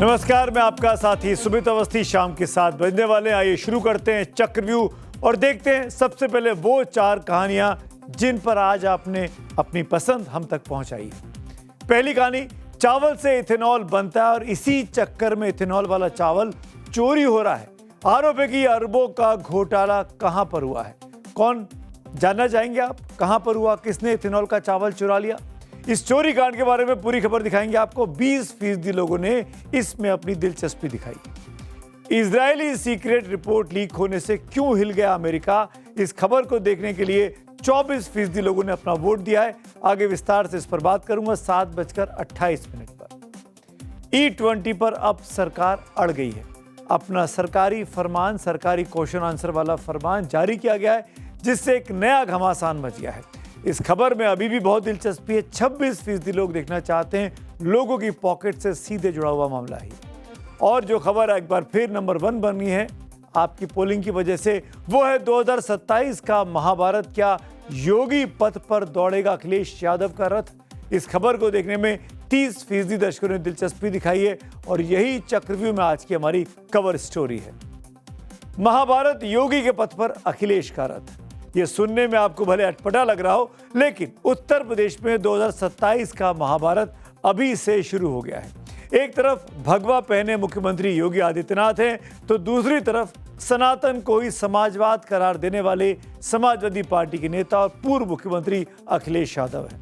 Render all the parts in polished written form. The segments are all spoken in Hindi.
नमस्कार, मैं आपका साथी सुमित अवस्थी। शाम के 7 बजने वाले, आइए शुरू करते हैं चक्रव्यूह और देखते हैं सबसे पहले वो 4 कहानियां जिन पर आज आपने अपनी पसंद हम तक पहुंचाई है। पहली कहानी, चावल से इथेनॉल बनता है और इसी चक्कर में इथेनॉल वाला चावल चोरी हो रहा है। आरोप है कि अरबों का घोटाला कहां पर हुआ है, कौन जानना चाहेंगे आप? कहां पर हुआ, किसने इथेनॉल का चावल चुरा लिया? इस चोरी कांड के बारे में पूरी खबर दिखाएंगे आपको। 20% लोगों ने इसमें अपनी दिलचस्पी दिखाई। इजरायली सीक्रेट रिपोर्ट लीक होने से क्यों हिल गया अमेरिका, इस खबर को देखने के लिए 24% लोगों ने अपना वोट दिया है। आगे विस्तार से इस पर बात करूंगा 7:28 पर। E20 पर अब सरकार अड़ गई है। अपना सरकारी फरमान, सरकारी क्वेश्चन आंसर वाला फरमान जारी किया गया है, जिससे एक नया घमासान मच गया है। इस खबर में अभी भी बहुत दिलचस्पी है। 26% लोग देखना चाहते हैं, लोगों की पॉकेट से सीधे जुड़ा हुआ मामला है। और जो खबर एक बार फिर नंबर 1 बनी है आपकी पोलिंग की वजह से, वो है 2027 का महाभारत। क्या योगी पथ पर दौड़ेगा अखिलेश यादव का रथ? इस खबर को देखने में 30% दर्शकों ने दिलचस्पी दिखाई है और यही चक्रव्यूह में आज की हमारी कवर स्टोरी है। महाभारत, योगी के पथ पर अखिलेश का रथ। ये सुनने में आपको भले अटपटा लग रहा हो, लेकिन उत्तर प्रदेश में 2027 का महाभारत अभी से शुरू हो गया है। एक तरफ भगवा पहने मुख्यमंत्री योगी आदित्यनाथ हैं, तो दूसरी तरफ सनातन को ही समाजवाद करार देने वाले समाजवादी पार्टी के नेता और पूर्व मुख्यमंत्री अखिलेश यादव हैं।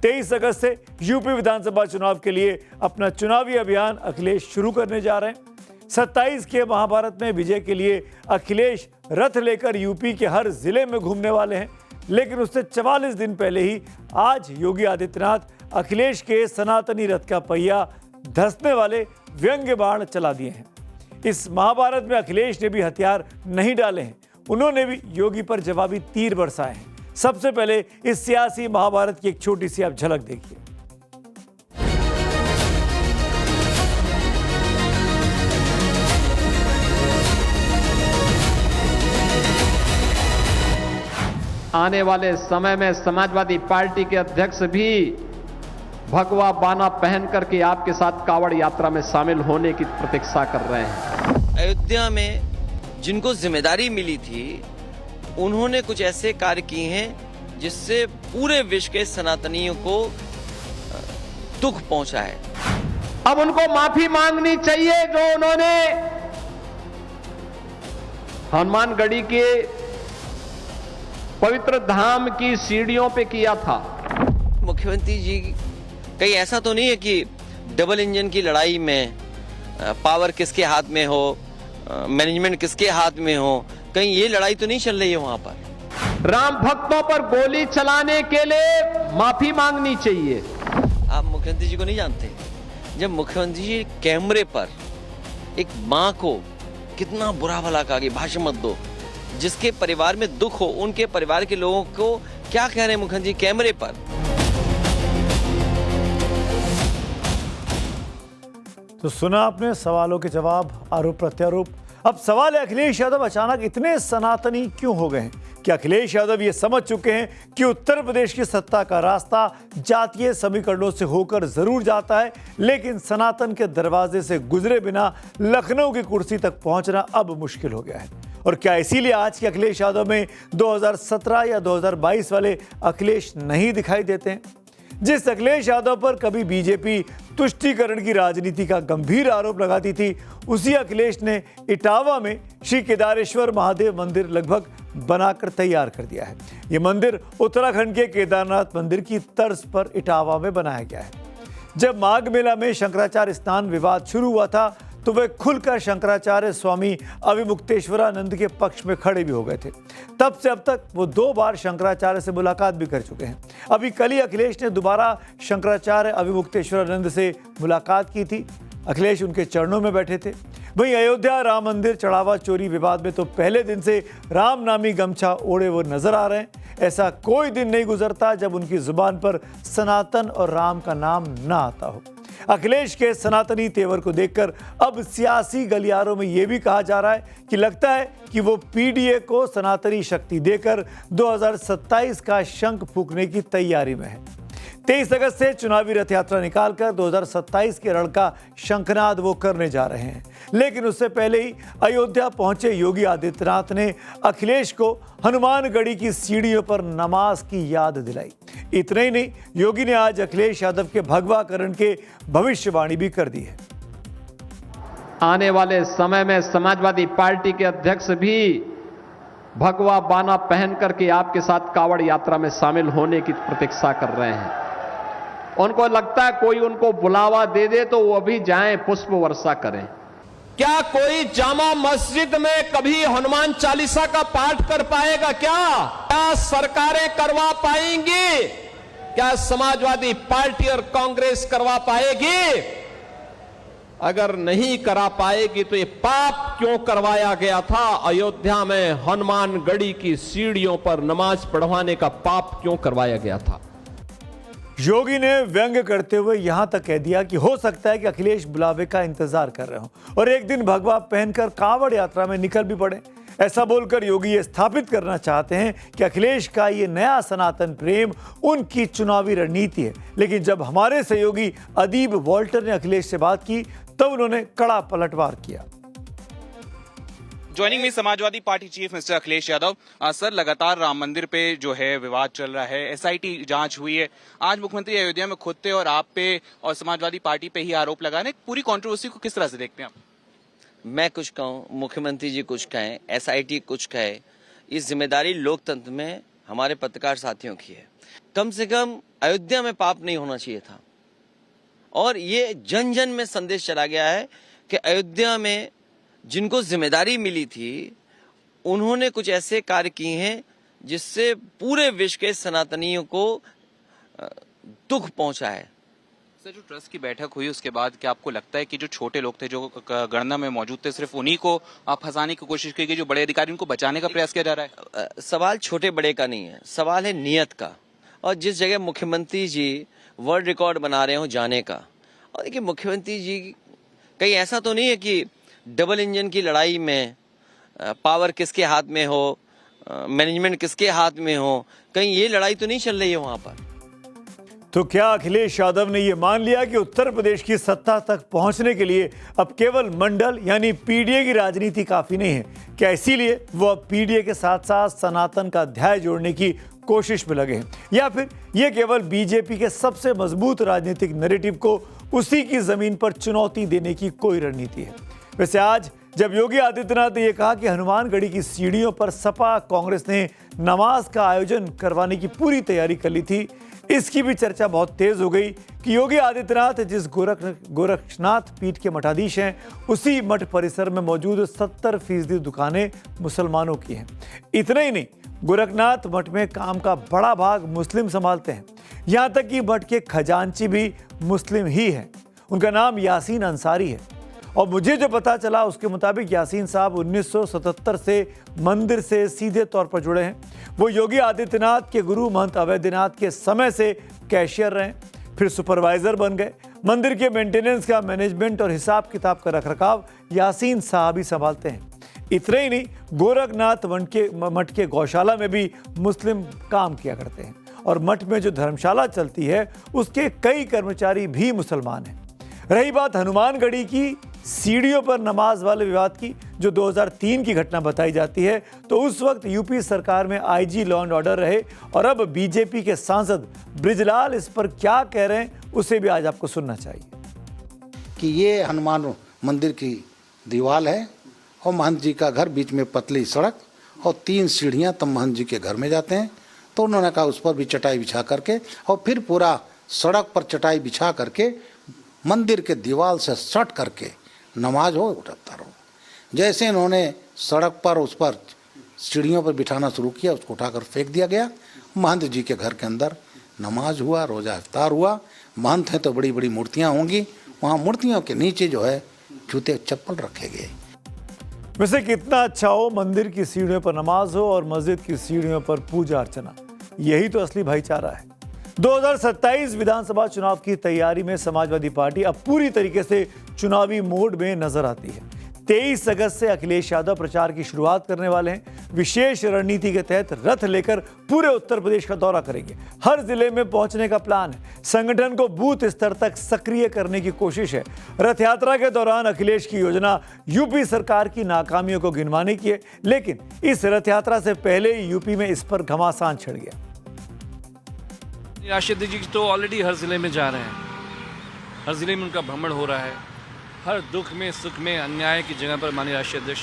23 अगस्त से यूपी विधानसभा चुनाव के लिए अपना चुनावी अभियान अखिलेश शुरू करने जा रहे हैं। 27 के महाभारत में विजय के लिए अखिलेश रथ लेकर यूपी के हर जिले में घूमने वाले हैं। लेकिन उससे 44 दिन पहले ही आज योगी आदित्यनाथ अखिलेश के सनातनी रथ का पहिया धंसने वाले व्यंग्य बाण चला दिए हैं। इस महाभारत में अखिलेश ने भी हथियार नहीं डाले हैं, उन्होंने भी योगी पर जवाबी तीर बरसाए हैं। सबसे पहले इस सियासी महाभारत की एक छोटी सी आप झलक देखिए। आने वाले समय में समाजवादी पार्टी के अध्यक्ष भी भगवा बाना पहन करके आपके साथ कावड़ यात्रा में शामिल होने की प्रतीक्षा कर रहे हैं। अयोध्या में जिनको जिम्मेदारी मिली थी, उन्होंने कुछ ऐसे कार्य किए हैं जिससे पूरे विश्व के सनातनियों को दुख पहुंचा है। अब उनको माफी मांगनी चाहिए जो उन्होंने हनुमानगढ़ी के पवित्र धाम की सीढ़ियों पे किया था। मुख्यमंत्री जी, कहीं ऐसा तो नहीं है कि डबल इंजन की लड़ाई में पावर किसके हाथ में हो, मैनेजमेंट किसके हाथ में हो, कहीं ये लड़ाई तो नहीं चल रही है वहां पर? राम भक्तों पर गोली चलाने के लिए माफी मांगनी चाहिए। आप मुख्यमंत्री जी को नहीं जानते? जब मुख्यमंत्री जी कैमरे पर एक मां को कितना बुरा भला कहा कि भाषण मत दो, जिसके परिवार में दुख हो उनके परिवार के लोगों को क्या कह रहे हैं मुख्यमंत्री कैमरे पर? तो सुना आपने सवालों के जवाब, आरोप प्रत्यारोप। अब सवाल है, अखिलेश यादव अचानक इतने सनातनी क्यों हो गए हैं? कि अखिलेश यादव ये समझ चुके हैं कि उत्तर प्रदेश की सत्ता का रास्ता जातीय समीकरणों से होकर जरूर जाता है, लेकिन सनातन के दरवाजे से गुजरे बिना लखनऊ की कुर्सी तक पहुंचना अब मुश्किल हो गया है। और क्या इसीलिए आज के अखिलेश यादव में 2017 या 2022 वाले अखिलेश नहीं दिखाई देते हैं? जिस अखिलेश यादव पर कभी बीजेपी तुष्टीकरण की राजनीति का गंभीर आरोप लगाती थी, उसी अखिलेश ने इटावा में श्री केदारेश्वर महादेव मंदिर लगभग बनाकर तैयार कर दिया है। यह मंदिर उत्तराखंड के केदारनाथ मंदिर की तर्ज पर इटावा में बनाया गया है। जब माघ मेला में शंकराचार्य स्नान विवाद शुरू हुआ था, तो वे खुलकर शंकराचार्य स्वामी अविमुक्तेश्वरानंद के पक्ष में खड़े भी हो गए थे। तब से अब तक वो 2 बार शंकराचार्य से मुलाकात भी कर चुके हैं। अभी कल ही अखिलेश ने दोबारा शंकराचार्य अविमुक्तेश्वरानंद से मुलाकात की थी। अखिलेश उनके चरणों में बैठे थे। वहीं अयोध्या राम मंदिर चढ़ावा चोरी विवाद में तो पहले दिन से राम नामी गमछा ओढ़े वो नजर आ रहे हैं। ऐसा कोई दिन नहीं गुजरता जब उनकी जुबान पर सनातन और राम का नाम ना आता हो। अखिलेश के सनातनी तेवर को देखकर अब सियासी गलियारों में यह भी कहा जा रहा है कि लगता है कि वो पीडीए को सनातनी शक्ति देकर 2027 का शंख फूंकने की तैयारी में है। 23 अगस्त से चुनावी रथ यात्रा निकालकर 2027 के रण का शंखनाद वो करने जा रहे हैं। लेकिन उससे पहले ही अयोध्या पहुंचे योगी आदित्यनाथ ने अखिलेश को हनुमानगढ़ी की सीढ़ियों पर नमाज की याद दिलाई। इतना ही नहीं, योगी ने आज अखिलेश यादव के भगवाकरण के भविष्यवाणी भी कर दी है। आने वाले समय में समाजवादी पार्टी के अध्यक्ष भी भगवा बाना पहन करके आपके साथ कावड़ यात्रा में शामिल होने की प्रतीक्षा कर रहे हैं। उनको लगता है कोई उनको बुलावा दे दे तो वो भी जाएं, पुष्प वर्षा करें। क्या कोई जामा मस्जिद में कभी हनुमान चालीसा का पाठ कर पाएगा? क्या सरकारें करवा पाएंगी? क्या समाजवादी पार्टी और कांग्रेस करवा पाएगी? अगर नहीं करा पाएगी तो ये पाप क्यों करवाया गया था? अयोध्या में हनुमानगढ़ी की सीढ़ियों पर नमाज पढ़वाने का पाप क्यों करवाया गया था? योगी ने व्यंग्य करते हुए यहां तक कह दिया कि हो सकता है कि अखिलेश बुलावे का इंतजार कर रहे हो और एक दिन भगवा पहनकर कांवड़ यात्रा में निकल भी पड़े। ऐसा बोलकर योगी ये स्थापित करना चाहते हैं कि अखिलेश का ये नया सनातन प्रेम उनकी चुनावी रणनीति है। लेकिन जब हमारे सहयोगी अदीब वॉल्टर ने अखिलेश से बात की तब उन्होंने कड़ा पलटवार किया। ज्वाइनिंग में Samajwadi party chief mister Akhilesh Yadav. Sir, लगातार राम मंदिर पे जो है विवाद चल रहा है, एसआईटी जांच हुई है, आज मुख्यमंत्री अयोध्या में खुद थे और आप पे और समाजवादी पार्टी पे ही आरोप लगाने, पूरी कंट्रोवर्सी को किस तरह से देखते हैं आप? मैं कुछ कहूँ, मुख्यमंत्री जी कुछ कहें, एसआईटी कुछ कहे, इस जिम्मेदारी लोकतंत्र में हमारे पत्रकार साथियों की है। कम से कम अयोध्या में पाप नहीं होना चाहिए था और ये जन जन में संदेश चला गया है कि अयोध्या में जिनको जिम्मेदारी मिली थी उन्होंने कुछ ऐसे कार्य किए हैं जिससे पूरे विश्व के सनातनियों को दुख पहुंचा है। सर, जो ट्रस्ट की बैठक हुई उसके बाद क्या आपको लगता है कि जो छोटे लोग थे, जो गणना में मौजूद थे, सिर्फ उन्हीं को आप फंसाने की कोशिश की गई, जो बड़े अधिकारी उनको बचाने का प्रयास किया जा रहा है? सवाल छोटे बड़े का नहीं है, सवाल है नियत का। और जिस जगह मुख्यमंत्री जी वर्ल्ड रिकॉर्ड बना रहे हो जाने का, और देखिए मुख्यमंत्री जी कहीं ऐसा तो नहीं है कि डबल इंजन की लड़ाई में पावर किसके हाथ में हो, मैनेजमेंट किसके हाथ में हो, कहीं ये लड़ाई तो नहीं चल रही है वहां पर। तो क्या अखिलेश यादव ने यह मान लिया कि उत्तर प्रदेश की सत्ता तक पहुंचने के लिए अब केवल मंडल यानी पीडीए की राजनीति काफी नहीं है? क्या इसीलिए वो अब पीडीए के साथ साथ सनातन का अध्याय जोड़ने की कोशिश में लगे हैं, या फिर ये केवल बीजेपी के सबसे मजबूत राजनीतिक नैरेटिव को उसी की जमीन पर चुनौती देने की कोई रणनीति है? वैसे आज जब योगी आदित्यनाथ ने यह कहा कि हनुमानगढ़ी की सीढ़ियों पर सपा कांग्रेस ने नमाज का आयोजन करवाने की पूरी तैयारी कर ली थी, इसकी भी चर्चा बहुत तेज हो गई कि योगी आदित्यनाथ जिस गोरखनाथ पीठ के मठाधीश हैं, उसी मठ परिसर में मौजूद 70% दुकानें मुसलमानों की हैं। इतना ही नहीं, गोरखनाथ मठ में काम का बड़ा भाग मुस्लिम संभालते हैं, यहाँ तक कि मठ के खजांची भी मुस्लिम ही हैं। उनका नाम यासीन अंसारी है और मुझे जो पता चला उसके मुताबिक यासीन साहब 1977 से मंदिर से सीधे तौर पर जुड़े हैं। वो योगी आदित्यनाथ के गुरु महंत अवैधनाथ के समय से कैशियर रहे, फिर सुपरवाइजर बन गए। मंदिर के मेंटेनेंस का मैनेजमेंट और हिसाब किताब का रखरखाव यासीन साहब ही संभालते हैं। इतना ही नहीं, गोरखनाथ मठ के गौशाला में भी मुस्लिम काम किया करते हैं और मठ में जो धर्मशाला चलती है उसके कई कर्मचारी भी मुसलमान हैं। रही बात हनुमानगढ़ी की सीढ़ियों पर नमाज वाले विवाद की, जो 2003 की घटना बताई जाती है, तो उस वक्त यूपी सरकार में आईजी लॉ एंड ऑर्डर रहे और अब बीजेपी के सांसद बृजलाल इस पर क्या कह रहे हैं उसे भी आज आपको सुनना चाहिए। कि ये हनुमान मंदिर की दीवार है और महंत जी का घर, बीच में पतली सड़क और 3 सीढ़ियां तब महंत जी के घर में जाते हैं। तो उन्होंने कहा उस पर भी चटाई बिछा करके और फिर पूरा सड़क पर चटाई बिछा करके मंदिर के दीवार से सट करके नमाज हो उठता रहो। जैसे इन्होंने सड़क पर उस पर सीढ़ियों पर बिठाना शुरू किया, उसको उठाकर फेंक दिया गया। महंत जी के घर के अंदर नमाज हुआ, रोज़ा इफ्तार हुआ। महंत हैं तो बड़ी बड़ी मूर्तियाँ होंगी, वहाँ मूर्तियों के नीचे जो है जूते चप्पल रखे गए। वैसे कितना अच्छा हो, मंदिर की सीढ़ियों पर नमाज हो और मस्जिद की सीढ़ियों पर पूजा अर्चना, यही तो असली भाईचारा है। 2027 विधानसभा चुनाव की तैयारी में समाजवादी पार्टी अब पूरी तरीके से चुनावी मोड में नजर आती है। 23 अगस्त से अखिलेश यादव प्रचार की शुरुआत करने वाले हैं। विशेष रणनीति के तहत रथ लेकर पूरे उत्तर प्रदेश का दौरा करेंगे। हर जिले में पहुंचने का प्लान है। संगठन को बूथ स्तर तक सक्रिय करने की कोशिश है। रथ यात्रा के दौरान अखिलेश की योजना यूपी सरकार की नाकामियों को गिनवाने की है, लेकिन इस रथ यात्रा से पहले ही यूपी में इस पर घमासान छिड़ गया। राशिद जी तो ऑलरेडी हर जिले में जा रहे हैं, हर जिले में उनका भ्रमण हो रहा है। हर दुख में, सुख में, अन्याय की जगह पर माननीय राष्ट्रीय अध्यक्ष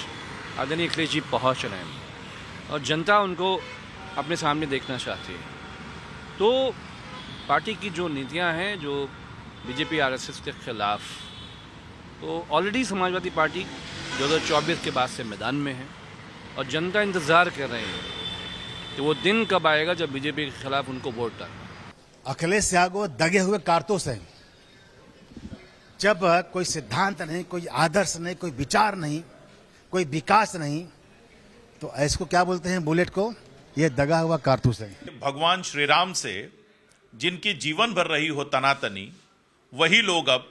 आदरणीय अखिलेश जी पहुँच रहे हैं और जनता उनको अपने सामने देखना चाहती है। तो पार्टी की जो नीतियां हैं, जो बीजेपी आरएसएस के खिलाफ, तो ऑलरेडी समाजवादी पार्टी 2024 के बाद से मैदान में है और जनता इंतज़ार कर रही है कि वो दिन कब आएगा जब बीजेपी के खिलाफ उनको वोट डालें। अखिलेश यादव दगे हुए कारतूस हैं। जब कोई सिद्धांत नहीं, कोई आदर्श नहीं, कोई विचार नहीं, कोई विकास नहीं, तो इसको क्या बोलते हैं, बुलेट को? ये दगा हुआ कारतूस है। भगवान श्री राम से जिनकी जीवन भर रही हो तनातनी, वही लोग अब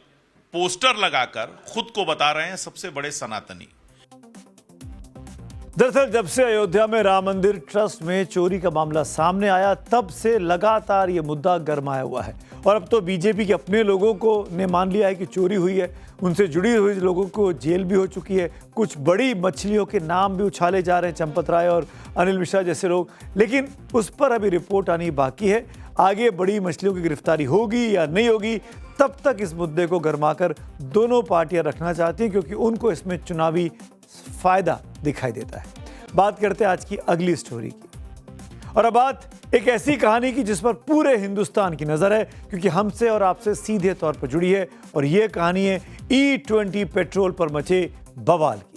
पोस्टर लगाकर खुद को बता रहे हैं सबसे बड़े सनातनी। दरअसल जब से अयोध्या में राम मंदिर ट्रस्ट में चोरी का मामला सामने आया, तब से लगातार ये मुद्दा गरमाया हुआ है और अब तो बीजेपी के अपने लोगों को ने मान लिया है कि चोरी हुई है। उनसे जुड़ी हुई लोगों को जेल भी हो चुकी है। कुछ बड़ी मछलियों के नाम भी उछाले जा रहे हैं, चंपत राय और अनिल मिश्रा जैसे लोग, लेकिन उस पर अभी रिपोर्ट आनी बाकी है। आगे बड़ी मछलियों की गिरफ्तारी होगी या नहीं होगी, तब तक इस मुद्दे को गरमाकर दोनों पार्टियां रखना चाहती हैं, क्योंकि उनको इसमें चुनावी फायदा दिखाई देता है। बात करते हैं आज की अगली स्टोरी की, और अब बात एक ऐसी कहानी की जिस पर पूरे हिंदुस्तान की नजर है, क्योंकि हमसे और आपसे सीधे तौर पर जुड़ी है, और यह कहानी है E20 पेट्रोल पर मचे बवाल की।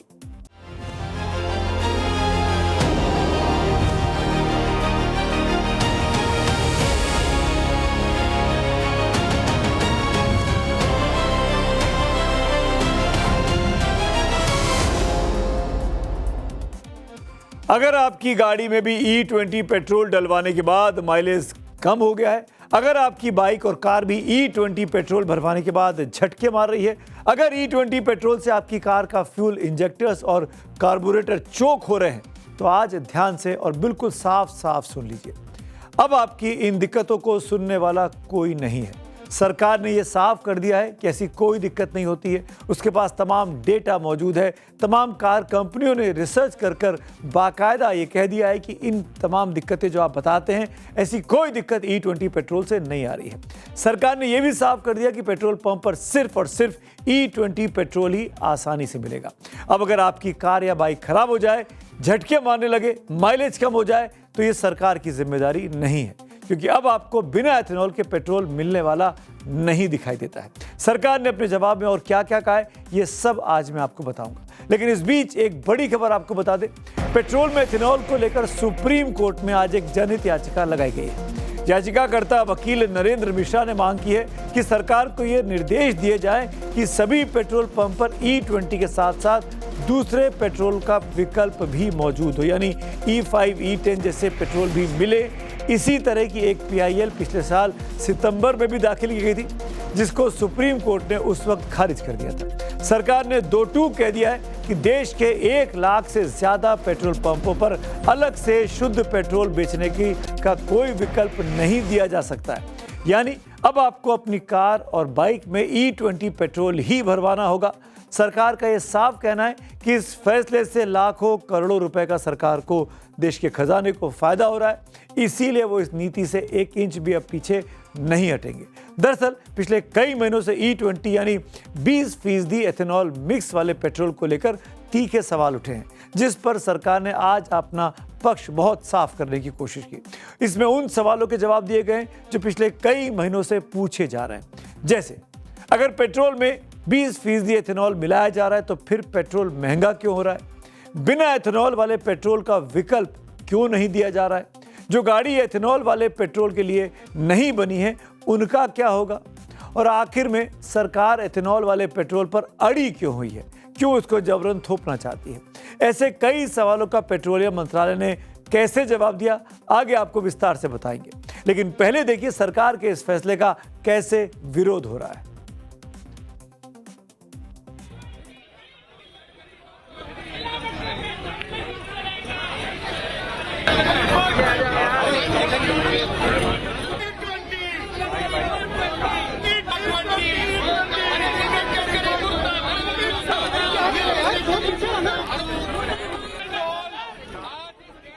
अगर आपकी गाड़ी में भी E20 पेट्रोल डलवाने के बाद माइलेज कम हो गया है, अगर आपकी बाइक और कार भी E20 पेट्रोल भरवाने के बाद झटके मार रही है, अगर E20 पेट्रोल से आपकी कार का फ्यूल इंजेक्टर्स और कार्बोरेटर चोक हो रहे हैं, तो आज ध्यान से और बिल्कुल साफ साफ सुन लीजिए। अब आपकी इन दिक्कतों को सुनने वाला कोई नहीं है। सरकार ने यह साफ कर दिया है कि ऐसी कोई दिक्कत नहीं होती है। उसके पास तमाम डेटा मौजूद है। तमाम कार कंपनियों ने रिसर्च कर बाकायदा ये कह दिया है कि इन तमाम दिक्कतें जो आप बताते हैं, ऐसी कोई दिक्कत E20 पेट्रोल से नहीं आ रही है। सरकार ने यह भी साफ कर दिया कि पेट्रोल पंप पर सिर्फ और सिर्फ E20 पेट्रोल ही आसानी से मिलेगा। अब अगर आपकी कार या बाइक खराब हो जाए, झटके मारने लगे, माइलेज कम हो जाए, तो ये सरकार की जिम्मेदारी नहीं है, क्योंकि अब आपको बिना एथेनॉल के पेट्रोल मिलने वाला नहीं दिखाई देता है। सरकार ने अपने जवाब में और क्या क्या कहा है, ये सब आज मैं आपको बताऊंगा। लेकिन इस बीच एक बड़ी खबर आपको बता दें, पेट्रोल में एथेनॉल को लेकर सुप्रीम कोर्ट में आज एक जनहित याचिका लगाई गई है। याचिकाकर्ता वकील नरेंद्र मिश्रा ने मांग की है कि सरकार को यह निर्देश दिए जाए कि सभी पेट्रोल पंप पर E20 के साथ साथ दूसरे पेट्रोल का विकल्प भी मौजूद हो, यानी E5, E10 जैसे पेट्रोल भी मिले। इसी तरह की एक PIL पिछले साल सितंबर में भी दाखिल की गई थी, जिसको सुप्रीम कोर्ट ने उस वक्त खारिज कर दिया था। सरकार ने 2-2 कह दिया है कि देश के 1 लाख से ज्यादा पेट्रोल पंपों पर अलग से शुद्ध पेट्रोल बेचने का कोई विकल्प नहीं दिया जा सकता है। यानी अब आपको अपनी कार और बाइक में E20 पेट्रोल ही भरवाना होगा। सरकार का यह साफ कहना है कि इस फैसले से लाखों करोड़ों रुपए का सरकार को, देश के खजाने को फायदा हो रहा है। इसीलिए वो इस नीति से 1 इंच भी अब पीछे नहीं हटेंगे। दरअसल पिछले कई महीनों से E20 यानी 20% एथेनॉल मिक्स वाले पेट्रोल को लेकर तीखे सवाल उठे हैं, जिस पर सरकार ने आज अपना पक्ष बहुत साफ करने की कोशिश की। इसमें उन सवालों के जवाब दिए गए जो पिछले कई महीनों से पूछे जा रहे हैं, जैसे अगर पेट्रोल में 20% एथेनॉल मिलाया जा रहा है तो फिर पेट्रोल महंगा क्यों हो रहा है? बिना एथेनॉल वाले पेट्रोल का विकल्प क्यों नहीं दिया जा रहा है? जो गाड़ी एथेनॉल वाले पेट्रोल के लिए नहीं बनी है, उनका क्या होगा? और आखिर में सरकार एथेनॉल वाले पेट्रोल पर अड़ी क्यों हुई है? क्यों उसको जबरन थोपना चाहती है? ऐसे कई सवालों का पेट्रोलियम मंत्रालय ने कैसे जवाब दिया, आगे आपको विस्तार से बताएंगे। लेकिन पहले देखिए सरकार के इस फैसले का कैसे विरोध हो रहा है।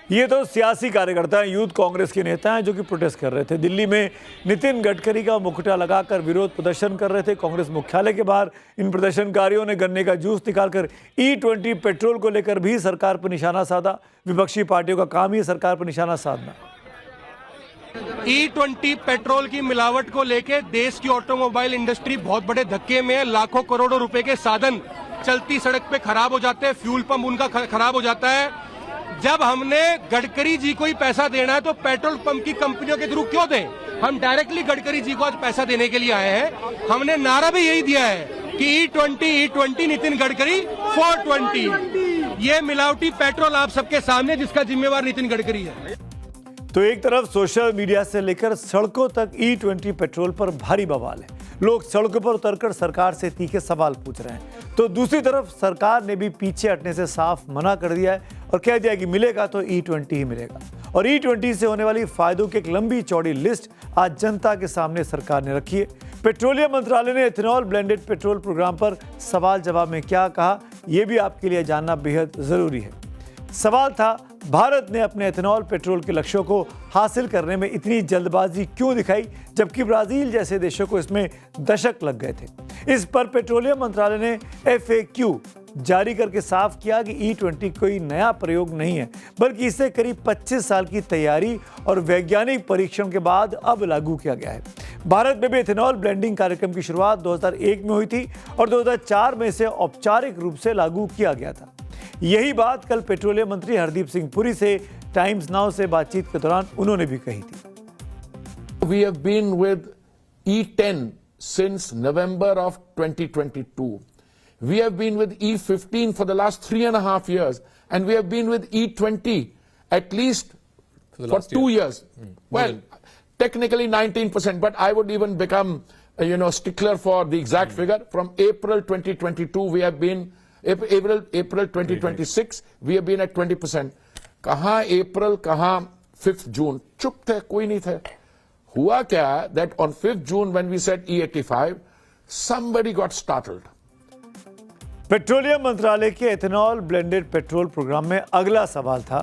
ये तो सियासी कार्यकर्ता हैं, यूथ कांग्रेस के नेता हैं जो कि प्रोटेस्ट कर रहे थे। दिल्ली में नितिन गडकरी का मुखौटा लगाकर विरोध प्रदर्शन कर रहे थे। कांग्रेस मुख्यालय के बाहर इन प्रदर्शनकारियों ने गन्ने का जूस निकालकर E20 पेट्रोल को लेकर भी सरकार पर निशाना साधा। विपक्षी पार्टियों का काम ही सरकार पर निशाना साधना। E20 पेट्रोल की मिलावट को लेकर देश की ऑटोमोबाइल इंडस्ट्री बहुत बड़े धक्के में है। लाखों करोड़ों रुपए के साधन चलती सड़क पे खराब हो जाते हैं, फ्यूल पंप उनका खराब हो जाता है। जब हमने गडकरी जी को ही पैसा देना है तो पेट्रोल पंप की कंपनियों के थ्रू क्यों दें? हम डायरेक्टली गडकरी जी को आज पैसा देने के लिए आए हैं। हमने नारा भी यही दिया है कि E20 नितिन गडकरी 420। ये मिलावटी पेट्रोल आप सबके सामने, जिसका जिम्मेवार नितिन गडकरी है। तो एक तरफ सोशल मीडिया से लेकर सड़कों तक E20 पेट्रोल पर भारी बवाल है। लोग सड़कों पर उतरकर सरकार से तीखे सवाल पूछ रहे हैं, तो दूसरी तरफ सरकार ने भी पीछे हटने से साफ मना कर दिया है और कह दिया कि मिलेगा तो E20 ही मिलेगा। और E20 से होने वाली फायदों की एक लंबी चौड़ी लिस्ट आज जनता के सामने सरकार ने रखी है। पेट्रोलियम मंत्रालय ने एथेनॉल ब्लेंडेड पेट्रोल प्रोग्राम पर सवाल जवाब में क्या कहा, यह भी आपके लिए जानना बेहद जरूरी है। सवाल था, भारत ने अपने एथेनॉल पेट्रोल के लक्ष्यों को हासिल करने में इतनी जल्दबाजी क्यों दिखाई, जबकि ब्राजील जैसे देशों को इसमें दशक लग गए थे। इस पर पेट्रोलियम मंत्रालय ने FAQ जारी करके साफ किया कि E20 कोई नया प्रयोग नहीं है, बल्कि इसे करीब 25 साल की तैयारी और वैज्ञानिक परीक्षण के बाद अब लागू किया गया है। भारत में भी एथेनॉल ब्लेंडिंग कार्यक्रम की शुरुआत 2001 में हुई थी और 2004 में इसे औपचारिक रूप से लागू किया गया था। यही बात कल पेट्रोलियम मंत्री हरदीप सिंह पुरी से टाइम्स नाउ से बातचीत के दौरान उन्होंने भी कही थी। We have been with E10 since November of 2022. We have been with E15 for the last 3.5 years, and we have been with E20 at least for 2 years. Well, technically 19%, but I would even become, stickler for the exact figure. From April 2022, we have been April 2026, we have been at 20%. कहाँ अप्रैल, कहाँ 5th June, चुप थे, कोई नहीं थे। हुआ क्या that on 5th June when we said E85, somebody got startled. Petroleum मंत्रालय के एथेनॉल ब्लेंडेड पेट्रोल प्रोग्राम में अगला सवाल था,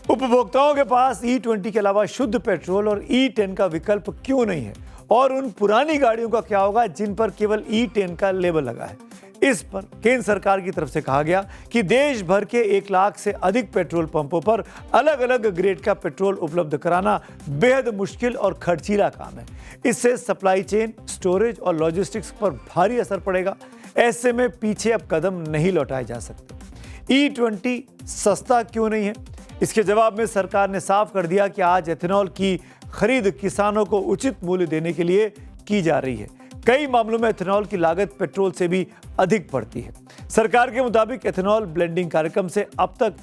उपभोक्ताओं के पास E20 के अलावा शुद्ध पेट्रोल और E10 का विकल्प क्यों नहीं है, और उन पुरानी गाड़ियों का क्या होगा जिन पर केवल E10 का लेबल लगा है। इस पर केंद्र सरकार की तरफ से कहा गया कि देश भर के 1 लाख से अधिक पेट्रोल पंपों पर अलग अलग ग्रेड का पेट्रोल उपलब्ध कराना बेहद मुश्किल और खर्चीला काम है। इससे सप्लाई चेन, स्टोरेज और लॉजिस्टिक्स पर भारी असर पड़ेगा। ऐसे में पीछे अब कदम नहीं लौटाए जा सकते। E20 सस्ता क्यों नहीं है, इसके जवाब में सरकार ने साफ कर दिया कि आज एथेनॉल की खरीद किसानों को उचित मूल्य देने के लिए की जा रही है। कई मामलों में एथेनॉल की लागत पेट्रोल से भी अधिक पड़ती है। सरकार के मुताबिक एथेनॉल ब्लेंडिंग कार्यक्रम से अब तक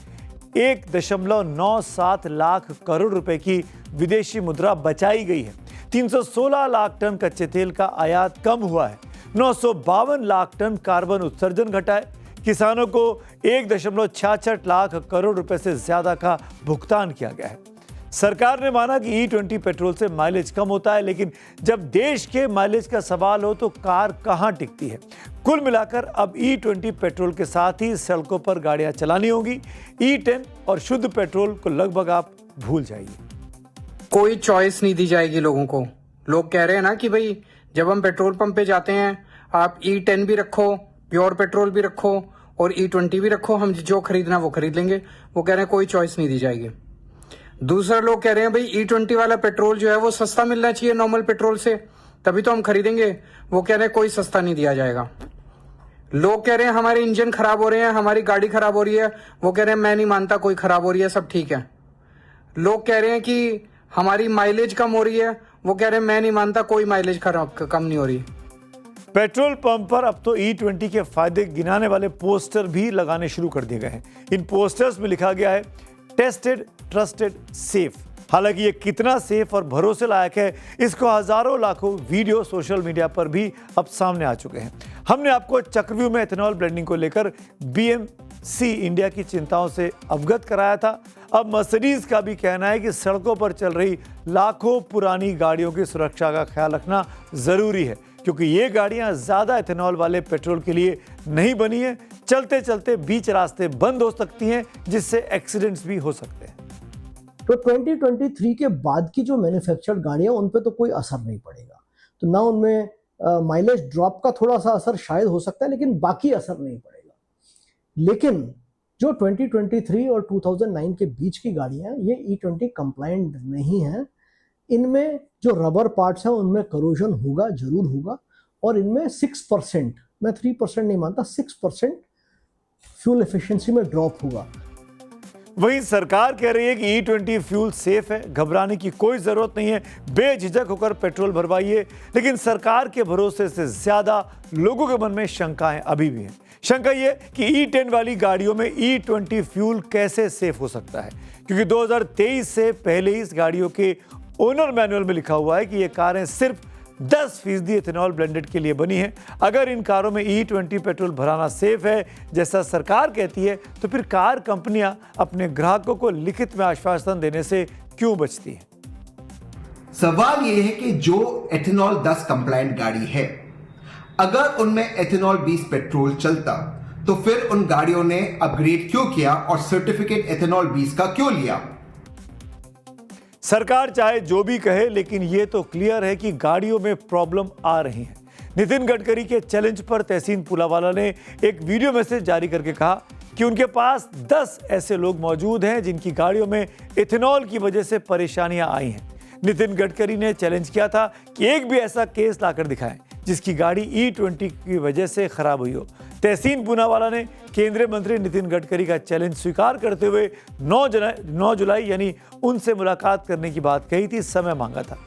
1.97 लाख करोड़ रुपए की विदेशी मुद्रा बचाई गई है। 316 लाख टन कच्चे तेल का आयात कम हुआ है। 952 लाख टन कार्बन उत्सर्जन घटा है। किसानों को 1.66 लाख करोड़ रुपए से ज्यादा का भुगतान किया गया है। सरकार ने माना कि E20 पेट्रोल से माइलेज कम होता है, लेकिन जब देश के माइलेज का सवाल हो तो कार कहां टिकती है। कुल मिलाकर अब E20 पेट्रोल के साथ ही सड़कों पर गाड़ियां चलानी होगी। E10 और शुद्ध पेट्रोल को लगभग आप भूल जाइए। कोई चॉइस नहीं दी जाएगी लोगों को। लोग कह रहे हैं ना कि भाई जब हम पेट्रोल पंप पे जाते हैं आप E10 भी रखो, प्योर पेट्रोल भी रखो और E20 भी रखो, हम जो खरीदना वो खरीद लेंगे। वो कह रहे हैं कोई चॉइस नहीं दी जाएगी। दूसरा लोग कह रहे हैं भाई E20 वाला पेट्रोल जो है वो सस्ता मिलना चाहिए नॉर्मल पेट्रोल से, तभी तो हम खरीदेंगे। वो कह रहे हैं कोई सस्ता नहीं दिया जाएगा। लोग कह रहे हैं हमारे इंजन खराब हो रहे हैं, हमारी गाड़ी खराब हो रही है। वो कह रहे हैं मैं नहीं मानता कोई खराब हो रही है, सब ठीक है। लोग कह रहे हैं कि हमारी माइलेज कम हो रही है। वो कह रहे हैं मैं नहीं मानता कोई माइलेज कम नहीं हो रही। पेट्रोल पंप पर अब तो E20 के फायदे गिनाने वाले पोस्टर भी लगाने शुरू कर दिए गए हैं। इन पोस्टर्स में लिखा गया है टेस्टेड, ट्रस्टेड, सेफ। हालांकि ये कितना सेफ और भरोसे लायक है, इसको हजारों लाखों वीडियो सोशल मीडिया पर भी अब सामने आ चुके हैं। हमने आपको चक्रव्यूह में एथेनॉल ब्लेंडिंग को लेकर BMC इंडिया की चिंताओं से अवगत कराया था। अब मर्सिडीज का भी कहना है कि सड़कों पर चल रही लाखों पुरानी गाड़ियों की सुरक्षा का ख्याल रखना जरूरी है, क्योंकि ये गाड़ियां ज्यादा एथेनॉल वाले पेट्रोल के लिए नहीं बनी है। चलते चलते बीच रास्ते बंद हो सकती हैं, जिससे एक्सीडेंट्स भी हो सकते हैं। तो 2023 के बाद की जो मैन्युफैक्चर्ड गाड़ियां उन पे तो कोई असर नहीं पड़ेगा, तो ना उनमें माइलेज ड्रॉप का थोड़ा सा असर शायद हो सकता है, लेकिन बाकी असर नहीं पड़ेगा। लेकिन जो 2023 और 2009 के बीच की गाड़ियां ये E20 कंप्लायंट नहीं है, इनमें जो रबर पार्ट्स हैं उनमें करोजन होगा, जरूर होगा, और इनमें 6%, मैं 3% नहीं मानता, 6% फ्यूल एफिशिएंसी में ड्रॉप होगा। वहीं सरकार कह रही है कि E20 फ्यूल सेफ है, घबराने की कोई जरूरत नहीं है, बेझिझक होकर पेट्रोल भरवाइए। लेकिन सरकार के भरोसे से ज्यादा लोगों के मन में शंकाएं अभी भी हैं। शंका ये कि E10 वाली गाड़ियों में E20 फ्यूल कैसे सेफ हो सकता है, क्योंकि 2023 से पहले ही इस गाड़ियों के ओनर मैनुअल में लिखा हुआ है कि ये कारें सिर्फ 10% इथेनॉल ब्लेंडेड के लिए बनी है। अगर इन कारों में E20 पेट्रोल भराना सेफ है जैसा सरकार कहती है, तो फिर कार कंपनियां अपने ग्राहकों को लिखित में आश्वासन देने से क्यों बचती हैं? सवाल यह है कि जो एथेनॉल 10 कंप्लायंट गाड़ी है, अगर उनमें एथेनॉल 20 पेट्रोल चलता तो फिर उन गाड़ियों ने अपग्रेड क्यों किया और सर्टिफिकेट एथेनॉल 20 का क्यों लिया? सरकार चाहे जो भी कहे, लेकिन यह तो क्लियर है कि गाड़ियों में प्रॉब्लम आ रही है। नितिन गडकरी के चैलेंज पर तहसीन पुलावाला ने एक वीडियो मैसेज जारी करके कहा कि उनके पास 10 ऐसे लोग मौजूद हैं जिनकी गाड़ियों में इथेनॉल की वजह से परेशानियां आई हैं। नितिन गडकरी ने चैलेंज किया था कि एक भी ऐसा केस लाकर दिखाएं जिसकी गाड़ी E20 की वजह से खराब हुई हो। तहसीन पूनावाला ने केंद्रीय मंत्री नितिन गडकरी का चैलेंज स्वीकार करते हुए 9 जुलाई यानी उनसे मुलाकात करने की बात कही थी, समय मांगा था।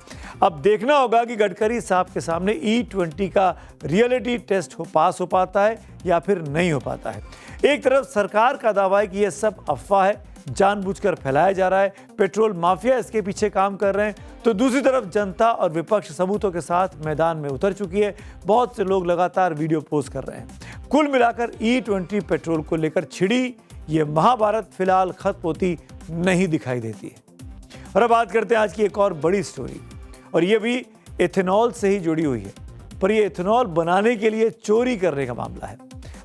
अब देखना होगा कि गडकरी साहब के सामने E20 का रियलिटी टेस्ट पास हो पाता है या फिर नहीं हो पाता है। एक तरफ सरकार का दावा है कि यह सब अफवाह है, जानबूझकर फैलाया जा रहा है, पेट्रोल माफिया इसके पीछे काम कर रहे हैं, तो दूसरी तरफ जनता और विपक्ष सबूतों के साथ मैदान में उतर चुकी है। बहुत से लोग लगातार वीडियो पोस्ट कर रहे हैं। कुल मिलाकर E20 पेट्रोल को लेकर छिड़ी ये महाभारत फिलहाल खत्म होती नहीं दिखाई देती है। और अब बात करते हैं आज की एक और बड़ी स्टोरी, और ये भी एथेनॉल से ही जुड़ी हुई है, पर ये एथेनॉल बनाने के लिए चोरी करने का मामला है।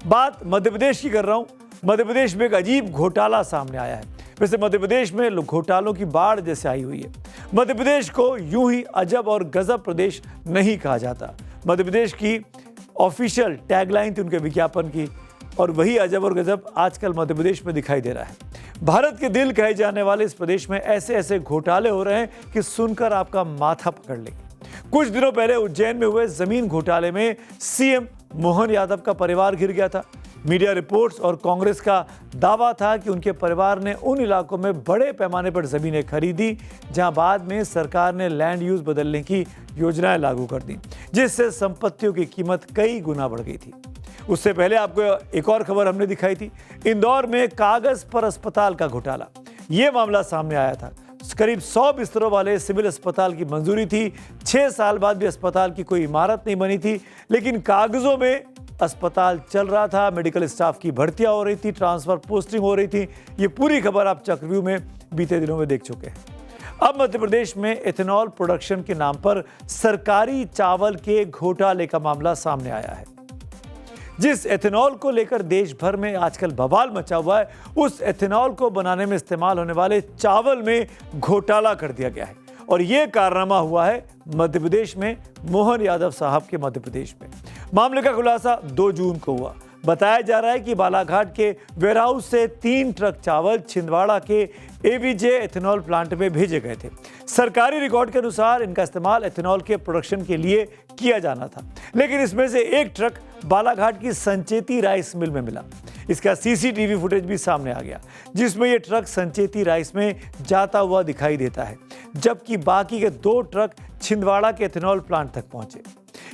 बात मध्य प्रदेश की कर रहा हूं। मध्य प्रदेश में एक अजीब घोटाला सामने आया है। वैसे मध्य प्रदेश में घोटालों की बाढ़ जैसे आई हुई है। मध्य प्रदेश को यूं ही अजब और गजब प्रदेश नहीं कहा जाता। मध्य प्रदेश की ऑफिशियल टैगलाइन थी उनके विज्ञापन की, और वही अजब और गजब आजकल मध्य प्रदेश में दिखाई दे रहा है। भारत के दिल कहे जाने वाले इस प्रदेश में ऐसे ऐसे घोटाले हो रहे हैं कि सुनकर आपका माथा पकड़ लेंगे। कुछ दिनों पहले उज्जैन में हुए जमीन घोटाले में सीएम मोहन यादव का परिवार घिर गया था। मीडिया रिपोर्ट्स और कांग्रेस का दावा था कि उनके परिवार ने उन इलाकों में बड़े पैमाने पर जमीनें खरीदी जहां बाद में सरकार ने लैंड यूज बदलने की योजनाएं लागू कर दी, जिससे संपत्तियों की कीमत कई गुना बढ़ गई थी। उससे पहले आपको एक और खबर हमने दिखाई थी, इंदौर में कागज पर अस्पताल का घोटाला। ये मामला सामने आया था। करीब 100 बिस्तरों वाले सिविल अस्पताल की मंजूरी थी। 6 साल बाद भी अस्पताल की कोई इमारत नहीं बनी थी, लेकिन कागजों में अस्पताल चल रहा था, मेडिकल स्टाफ की भर्तियां हो रही थी, ट्रांसफर पोस्टिंग हो रही थी। ये पूरी खबर आप चक्रव्यूह में बीते दिनों में देख चुके हैं। अब मध्य प्रदेश में एथेनॉल प्रोडक्शन के नाम पर सरकारी चावल के घोटाले का मामला सामने आया है। जिस एथेनॉल को लेकर देश भर में आजकल बवाल मचा हुआ है, उस एथेनॉल को बनाने में इस्तेमाल होने वाले चावल में घोटाला कर दिया गया है। और यह कारनामा हुआ है मध्य प्रदेश में, मोहन यादव साहब के मध्य प्रदेश में। मामले का खुलासा 2 जून को हुआ। बताया जा रहा है कि बालाघाट के वेयरहाउस से 3 ट्रक चावल छिंदवाड़ा के एवीजे एथेनॉल प्लांट में भेजे गए थे। सरकारी रिकॉर्ड के अनुसार इनका इस्तेमाल एथेनॉल के प्रोडक्शन के लिए किया जाना था, लेकिन इसमें से एक ट्रक बालाघाट की संचेती राइस मिल में मिला। इसका सीसीटीवी फुटेज भी सामने आ गया, जिसमें यह ट्रक संचेती राइस में जाता हुआ दिखाई देता है, जबकि बाकी के 2 ट्रक छिंदवाड़ा के एथेनॉल प्लांट तक पहुंचे।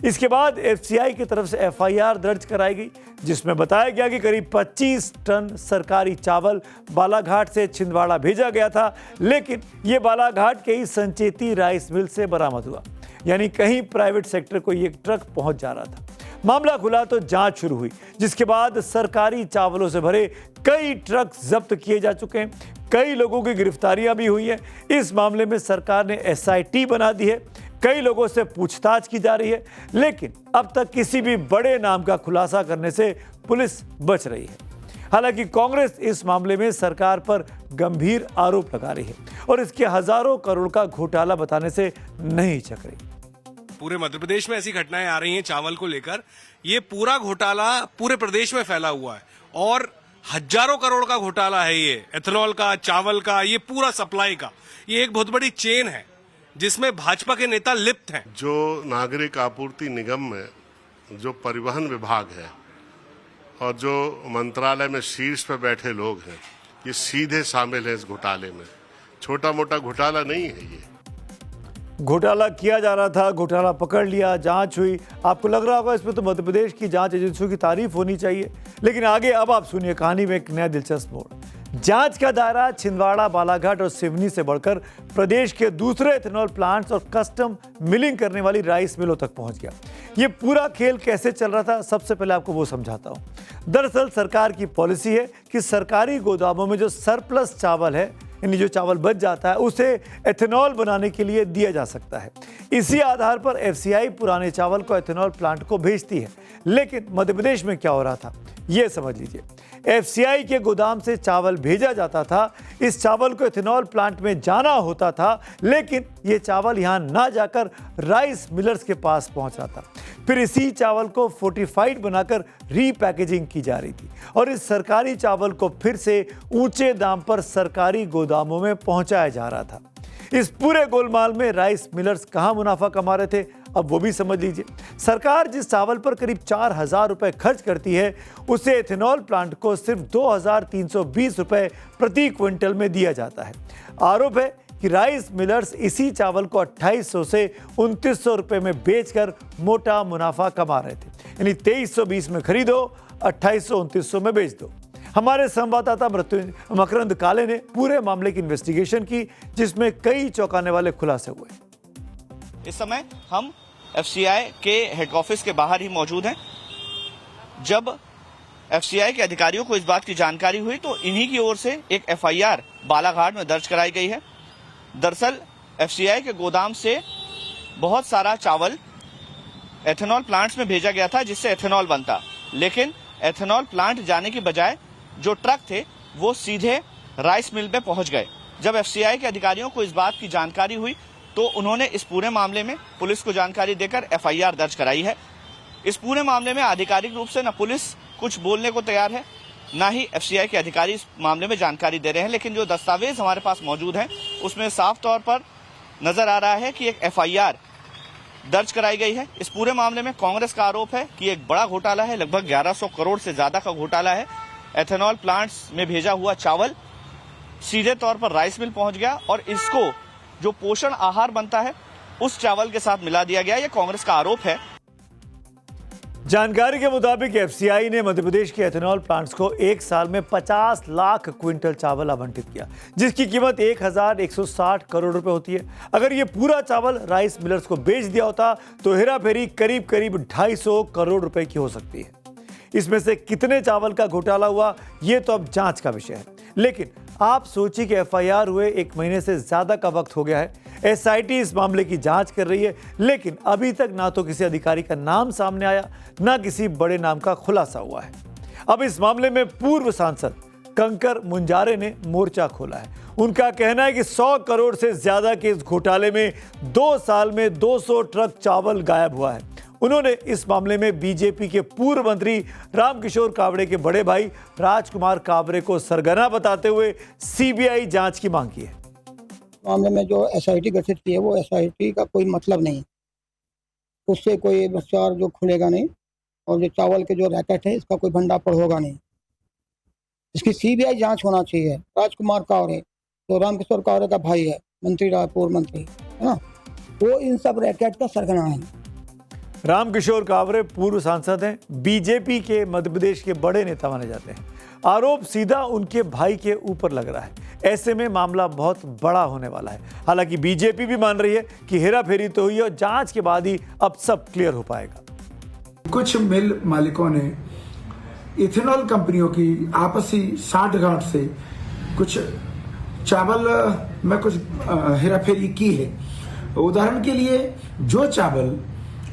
इसके बाद एफसीआई की तरफ से एफआईआर दर्ज कराई गई, जिसमें बताया गया कि करीब 25 टन सरकारी चावल बालाघाट से छिंदवाड़ा भेजा गया था, लेकिन यह बालाघाट के ही संचेती राइस मिल से बरामद हुआ, यानी कहीं प्राइवेट सेक्टर को यह ट्रक पहुंच जा रहा था। मामला खुला तो जांच शुरू हुई, जिसके बाद सरकारी चावलों से भरे कई ट्रक जब्त किए जा चुके हैं। कई लोगों की गिरफ्तारियां भी हुई हैं। इस मामले में सरकार ने एसआईटी बना दी है। कई लोगों से पूछताछ की जा रही है, लेकिन अब तक किसी भी बड़े नाम का खुलासा करने से पुलिस बच रही है। हालांकि कांग्रेस इस मामले में सरकार पर गंभीर आरोप लगा रही है और इसके हजारों करोड़ का घोटाला बताने से नहीं हिचक रही। पूरे मध्य प्रदेश में ऐसी घटनाएं आ रही हैं चावल को लेकर, ये पूरा घोटाला पूरे प्रदेश में फैला हुआ है और हजारों करोड़ का घोटाला है ये, एथेनॉल का, चावल का, ये पूरा सप्लाई का, ये एक बहुत बड़ी चेन है जिसमें भाजपा के नेता लिप्त हैं। जो नागरिक आपूर्ति निगम में जो परिवहन विभाग है और जो मंत्रालय में शीर्ष पर बैठे लोग हैं, ये सीधे शामिल है इस घोटाले में। छोटा मोटा घोटाला नहीं है ये। घोटाला किया जा रहा था, घोटाला पकड़ लिया, जांच हुई। आपको लग रहा होगा इसमें तो मध्य प्रदेश की जांच एजेंसियों की तारीफ होनी चाहिए, लेकिन आगे अब आप सुनिए कहानी में एक नया दिलचस्प मोड़। जांच का दायरा छिंदवाड़ा, बालाघाट और सिवनी से बढ़कर प्रदेश के दूसरे एथेनॉल प्लांट्स और कस्टम मिलिंग करने वाली राइस मिलों तक पहुंच गया। ये पूरा खेल कैसे चल रहा था, सबसे पहले आपको वो समझाता हूं। दरअसल सरकार की पॉलिसी है कि सरकारी गोदामों में जो सरप्लस चावल है, यानी जो चावल बच जाता है, उसे एथेनॉल बनाने के लिए दिया जा सकता है। इसी आधार पर एफसीआई पुराने चावल को एथेनॉल प्लांट को भेजती है। लेकिन मध्य प्रदेश में क्या हो रहा था, ये समझ लीजिए। एफसीआई के गोदाम से चावल भेजा जाता था, इस चावल को एथेनॉल प्लांट में जाना होता था, लेकिन ये चावल यहाँ ना जाकर राइस मिलर्स के पास पहुंच रहा था। फिर इसी चावल को फोर्टिफाइड बनाकर रीपैकेजिंग की जा रही थी और इस सरकारी चावल को फिर से ऊंचे दाम पर सरकारी गोदामों में पहुंचाया जा रहा था। इस पूरे गोलमाल में राइस मिलर्स कहां मुनाफा कमा रहे थे, अब वो भी समझ लीजिए। सरकार जिस चावल पर करीब 4,000 रुपए खर्च करती है, उसे एथेनॉल प्लांट को सिर्फ 2,320 रुपए प्रति क्विंटल में दिया जाता है। आरोप है कि राइस मिलर्स इसी चावल को 2,800 से 2,900 रुपए में बेचकर मोटा मुनाफा कमा रहे थे, यानी 2,320 में खरीदो, 2,800 2,900 में बेच दो। हमारे संवाददाता मकरंद काले ने पूरे मामले की इन्वेस्टिगेशन की, जिसमें कई चौंकाने वाले खुलासे हुए। इस समय हम एफसीआई के हेड ऑफिस के बाहर ही मौजूद हैं। जब एफसीआई के अधिकारियों को इस बात की जानकारी हुई तो इन्हीं की ओर से एक एफआईआर बालाघाट में दर्ज कराई गई है। दरअसल एफसीआई के गोदाम से बहुत सारा चावल एथेनॉल प्लांट्स में भेजा गया था जिससे एथेनॉल बनता, लेकिन एथेनॉल प्लांट जाने की बजाय जो ट्रक थे वो सीधे राइस मिल पे पहुंच गए। जब एफसीआई के अधिकारियों को इस बात की जानकारी हुई तो उन्होंने इस पूरे मामले में पुलिस को जानकारी देकर एफआईआर दर्ज कराई है। इस पूरे मामले में आधिकारिक रूप से न पुलिस कुछ बोलने को तैयार है, ना ही एफसीआई के अधिकारी इस मामले में जानकारी दे रहे हैं, लेकिन जो दस्तावेज हमारे पास मौजूद हैं उसमें साफ तौर पर नजर आ रहा है कि एक एफआईआर दर्ज कराई गई है। इस पूरे मामले में कांग्रेस का आरोप है कि एक बड़ा घोटाला है, लगभग 1100 करोड़ से ज्यादा का घोटाला है। एथेनॉल प्लांट्स में भेजा हुआ चावल सीधे तौर पर राइस मिल पहुंच गया और इसको जो पोषण आहार बनता है उस चावल के साथ मिला दिया गया, यह कांग्रेस का आरोप है। जानकारी के मुताबिक एफसीआई ने मध्य प्रदेश के एथेनॉल प्लांट्स को एक साल में 50 लाख क्विंटल चावल आवंटित किया, जिसकी कीमत 1,160 करोड़ रुपए होती है। अगर ये पूरा चावल राइस मिलर्स को बेच दिया होता तो हेराफेरी करीब 250 करोड़ रुपए की हो सकती है। इसमें से कितने चावल का घोटाला हुआ, ये तो अब जांच का विषय है। लेकिन आप सोचिए कि एफआईआर हुए 1 महीने से ज्यादा का वक्त हो गया है। एसआईटी इस मामले की जांच कर रही है, लेकिन अभी तक ना तो किसी अधिकारी का नाम सामने आया, ना किसी बड़े नाम का खुलासा हुआ है। अब इस मामले में पूर्व सांसद कंकर मुंजारे ने मोर्चा खोला है। उनका कहना है कि 100 करोड़ से ज्यादा के इस घोटाले में 2 साल में 200 ट्रक चावल गायब हुआ है। उन्होंने इस मामले में बीजेपी के पूर्व मंत्री रामकिशोर कावड़े के बड़े भाई राजकुमार कावड़े को सरगना बताते हुए सीबीआई जांच की मांग की है। मामले में जो एसआईटी गठित की है वो एसआईटी का कोई मतलब नहीं, उससे कोई भ्रष्टाचार जो खुलेगा नहीं और जो चावल के जो रैकेट है इसका कोई भंडाफोड़ होगा नहीं। इसकी सीबीआई जांच होना चाहिए। राजकुमार कावड़े जो रामकिशोर कावड़े का भाई है, मंत्री रहा, पूर्व मंत्री है ना, वो इन सब रैकेट का सरगना है। रामकिशोर कावड़े पूर्व सांसद हैं, बीजेपी के मध्य प्रदेश के बड़े नेता माने जाते हैं। आरोप सीधा उनके भाई के ऊपर लग रहा है। ऐसे में मामला बहुत बड़ा होने वाला है। हालांकि बीजेपी भी मान रही है कि हेराफेरी तो हुई और जांच के बाद ही अब सब क्लियर हो पाएगा। कुछ मिल मालिकों ने इथेनॉल कंपनियों की आपसी साठगांठ से कुछ चावल में कुछ हेराफेरी की है। उदाहरण के लिए जो चावल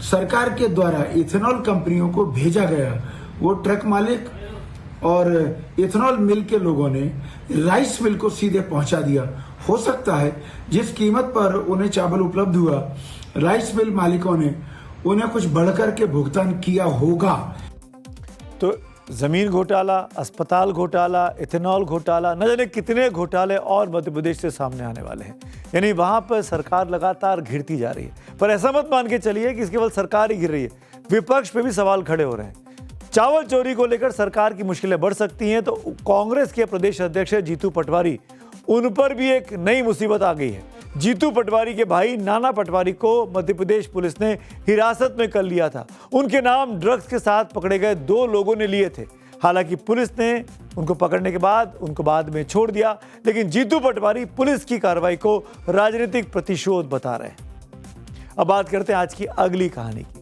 सरकार के द्वारा इथेनॉल कंपनियों को भेजा गया वो ट्रक मालिक और इथेनॉल मिल के लोगों ने राइस मिल को सीधे पहुंचा दिया। हो सकता है जिस कीमत पर उन्हें चावल उपलब्ध हुआ, राइस मिल मालिकों ने उन्हें कुछ बढ़कर के भुगतान किया होगा। तो जमीन घोटाला, अस्पताल घोटाला, इथेनॉल घोटाला, न जाने कितने घोटाले और मध्य प्रदेश से सामने आने वाले हैं। यानी वहां पर सरकार लगातार घिरती जा रही है। पर ऐसा मत मान के चलिए कि केवल सरकार ही गिर रही है, विपक्ष पे भी सवाल खड़े हो रहे हैं। चावल चोरी को लेकर सरकार की मुश्किलें बढ़ सकती हैं, तो कांग्रेस के प्रदेश अध्यक्ष जीतू पटवारी, उन पर भी एक नई मुसीबत आ गई है। जीतू पटवारी के भाई नाना पटवारी को मध्य प्रदेश पुलिस ने हिरासत में कर लिया था। उनके नाम ड्रग्स के साथ पकड़े गए 2 लोगों ने लिए थे। हालांकि पुलिस ने उनको पकड़ने के बाद उनको बाद में छोड़ दिया, लेकिन जीतू पटवारी पुलिस की कार्रवाई को राजनीतिक प्रतिशोध बता रहे हैं। अब बात करते हैं आज की अगली कहानी की।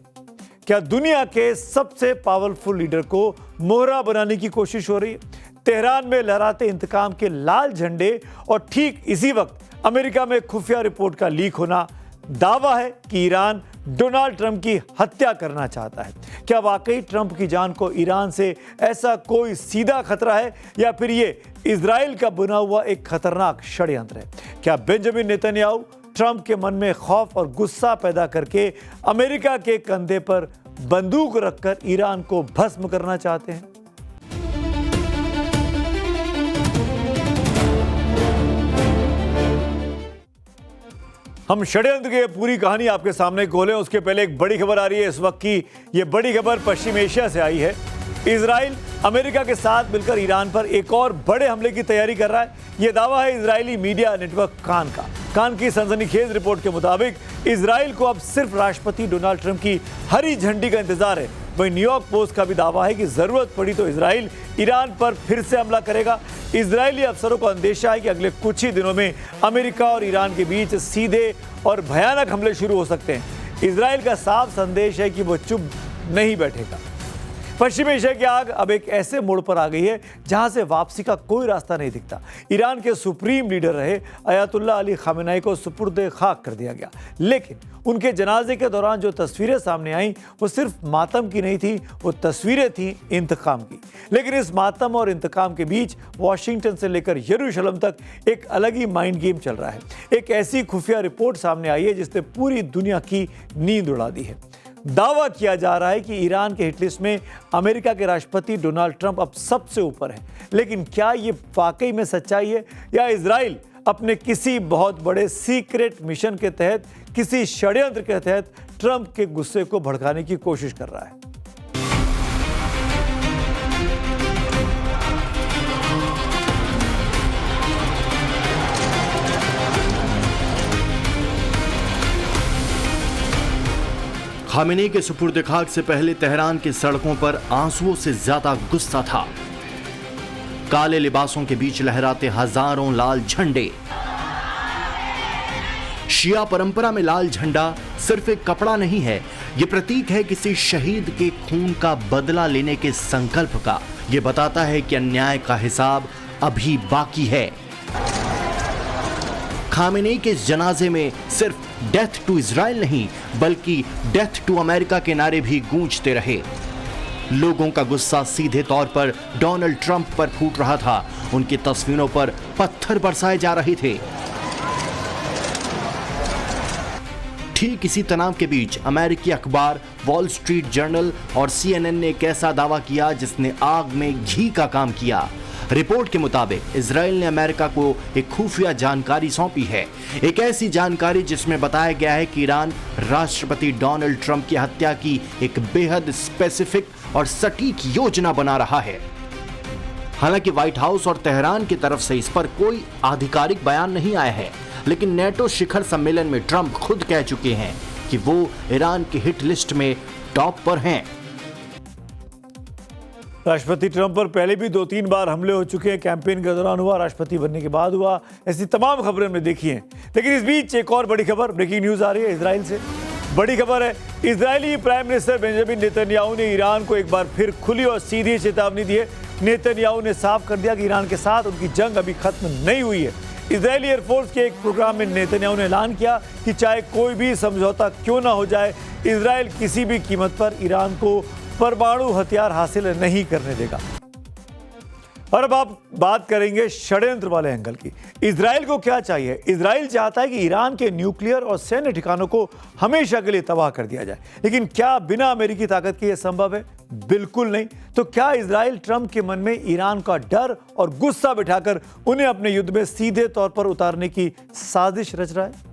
क्या दुनिया के सबसे पावरफुल लीडर को मोहरा बनाने की कोशिश हो रही है? तेहरान में लहराते इंतकाम के लाल झंडे और ठीक इसी वक्त अमेरिका में खुफिया रिपोर्ट का लीक होना। दावा है कि ईरान डोनाल्ड ट्रंप की हत्या करना चाहता है। क्या वाकई ट्रंप की जान को ईरान से ऐसा कोई सीधा खतरा है, या फिर ये इजराइल का बुना हुआ एक खतरनाक षड्यंत्र है? क्या बेंजामिन नेतन्याहू ट्रंप के मन में खौफ और गुस्सा पैदा करके अमेरिका के कंधे पर बंदूक रखकर ईरान को भस्म करना चाहते हैं? हम षड्यंत्र की पूरी कहानी आपके सामने खोलें उसके पहले एक बड़ी खबर आ रही है इस वक्त की। ये बड़ी खबर पश्चिम एशिया से आई है। इजराइल अमेरिका के साथ मिलकर ईरान पर एक और बड़े हमले की तैयारी कर रहा है। यह दावा है इजरायली मीडिया नेटवर्क कान का। कान की सनसनीखेज रिपोर्ट के मुताबिक इजराइल को अब सिर्फ राष्ट्रपति डोनाल्ड ट्रंप की हरी झंडी का इंतजार है। वहीं न्यूयॉर्क पोस्ट का भी दावा है कि जरूरत पड़ी तो इजराइल ईरान पर फिर से हमला करेगा। इजरायली अफसरों को अंदेशा है कि अगले कुछ ही दिनों में अमेरिका और ईरान के बीच सीधे और भयानक हमले शुरू हो सकते हैं। इजराइल का साफ संदेश है कि वो चुप नहीं बैठेगा। पश्चिम एशिया की आग अब एक ऐसे मोड़ पर आ गई है जहां से वापसी का कोई रास्ता नहीं दिखता। ईरान के सुप्रीम लीडर रहे अयातुल्ला अली खामेनेई को सुपुर्द खाक कर दिया गया, लेकिन उनके जनाजे के दौरान जो तस्वीरें सामने आईं वो सिर्फ मातम की नहीं थी, वो तस्वीरें थीं इंतकाम की। लेकिन इस मातम और इंतकाम के बीच वॉशिंगटन से लेकर यरूशलेम तक एक अलग ही माइंड गेम चल रहा है। एक ऐसी खुफिया रिपोर्ट सामने आई है जिसने पूरी दुनिया की नींद उड़ा दी है। दावा किया जा रहा है कि ईरान के हिट लिस्ट में अमेरिका के राष्ट्रपति डोनाल्ड ट्रंप अब सबसे ऊपर है। लेकिन क्या ये वाकई में सच्चाई है, या इजराइल अपने किसी बहुत बड़े सीक्रेट मिशन के तहत, किसी षड्यंत्र के तहत ट्रंप के गुस्से को भड़काने की कोशिश कर रहा है? खामेनेई के सुपुर्द खाक से पहले तेहरान की सड़कों पर आंसुओं से ज्यादा गुस्सा था। काले लिबासों के बीच लहराते हजारों लाल झंडे। शिया परंपरा में लाल झंडा सिर्फ एक कपड़ा नहीं है, यह प्रतीक है किसी शहीद के खून का बदला लेने के संकल्प का। यह बताता है कि अन्याय का हिसाब अभी बाकी है। खामेनेई के इस जनाजे में सिर्फ डेथ टू इजराइल नहीं, बल्कि डेथ टू अमेरिका के नारे भी गूंजते रहे। लोगों का गुस्सा सीधे तौर पर डोनाल्ड ट्रंप पर फूट रहा था। उनकी तस्वीरों पर पत्थर बरसाए जा रहे थे। ठीक इसी तनाव के बीच अमेरिकी अखबार वॉल स्ट्रीट जर्नल और CNN ने एक ऐसा दावा किया जिसने आग में घी का काम किया। रिपोर्ट के मुताबिक इजराइल ने अमेरिका को एक खुफिया जानकारी सौंपी है, एक ऐसी जानकारी जिसमें बताया गया है कि ईरान राष्ट्रपति डोनाल्ड ट्रंप की हत्या की एक बेहद स्पेसिफिक और सटीक योजना बना रहा है। हालांकि व्हाइट हाउस और तेहरान की तरफ से इस पर कोई आधिकारिक बयान नहीं आया है, लेकिन नेटो शिखर सम्मेलन में ट्रंप खुद कह चुके हैं कि वो ईरान की हिट लिस्ट में टॉप पर हैं। राष्ट्रपति ट्रंप पर पहले भी 2-3 बार हमले हो चुके हैं। कैंपेन के दौरान हुआ, राष्ट्रपति बनने के बाद हुआ, ऐसी तमाम खबरें हमने देखी हैं। लेकिन इस बीच एक और बड़ी खबर, ब्रेकिंग न्यूज आ रही है इजराइल से। बड़ी खबर है, Israeli prime minister Benjamin Netanyahu ने ईरान को एक बार फिर खुली और सीधी चेतावनी दी है। नेतन्याहू ने साफ कर दिया कि ईरान के साथ उनकी जंग अभी खत्म नहीं हुई है। इजरायली एयरफोर्स के एक प्रोग्राम में नेतन्याहू ने ऐलान किया कि चाहे कोई भी समझौता क्यों ना हो जाए, इजराइल किसी भी कीमत पर ईरान को परमाणु हथियार हासिल नहीं करने देगा। और अब आप बात करेंगे षड्यंत्र वाले एंगल की। इजराइल को क्या चाहिए? इजराइल चाहता है कि ईरान के न्यूक्लियर और सैन्य ठिकानों को हमेशा के लिए तबाह कर दिया जाए, लेकिन क्या बिना अमेरिकी ताकत के यह संभव है? बिल्कुल नहीं। तो क्या इजराइल ट्रंप के मन में ईरान का डर और गुस्सा बिठाकर उन्हें अपने युद्ध में सीधे तौर पर उतारने की साजिश रच रहा है?